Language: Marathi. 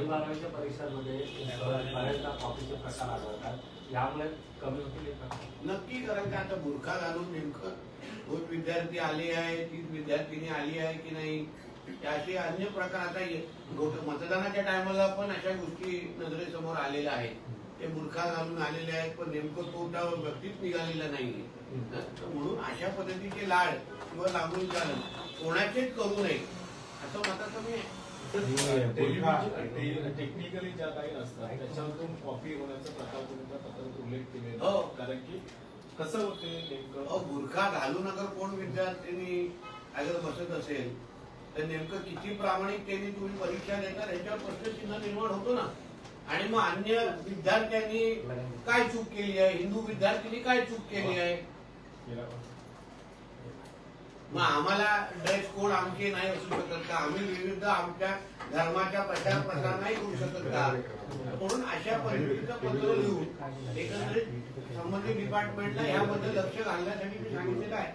10-12वीच्या परीक्षांमध्ये बऱ्याचदा कॉपीचे प्रकार आढळतात, यामुळे कमी होतील का? नक्की, कारण का आता बुरखा घालून नेमकं दोन विद्यार्थी आले आहे, 3 विद्यार्थिनी आली आहे की नाही, असे अन्य प्रकार आता मतदानाच्या टायमाला पण अशा गोष्टी नजरेसमोर आलेल्या आहेत. ते बुरखा घालून आलेले आहेत, पण नेमकं तो त्या व्यक्तीच निघालेला नाहीये. म्हणून अशा पद्धतीचे लाड किंवा लागून चालन कोणाचेच करू नये असं मताचं मी टेक्निकली ज्या काही असतात त्याच्यातून कॉपी होण्याचा प्रकार तुम्ही पत्रात उल्लेख केले. हो, कारण की कसं होते नेमकं बुरखा घालून अगर कोण विद्यार्थ्यांनी अगर बसत असेल तर नेमकं किती प्रामाणिकतेने तुम्ही परीक्षा देता याच्यावर प्रश्नचिन्ह निर्माण होतो ना. आणि मग अन्य विद्यार्थ्यांनी काय चूक केली आहे, हिंदू विद्यार्थ्यांनी काय चूक केली आहे, मग आम्हाला ड्रेस कोड आमचे नाही असू शकत का, आम्ही विविध आमच्या धर्माच्या प्रचार प्रसार नाही करू शकत का. म्हणून अशा पद्धतीचं पत्र लिहून एकंदरीत संबंधित डिपार्टमेंटला याबद्दल लक्ष घालण्यासाठी मी सांगितलेलं आहे.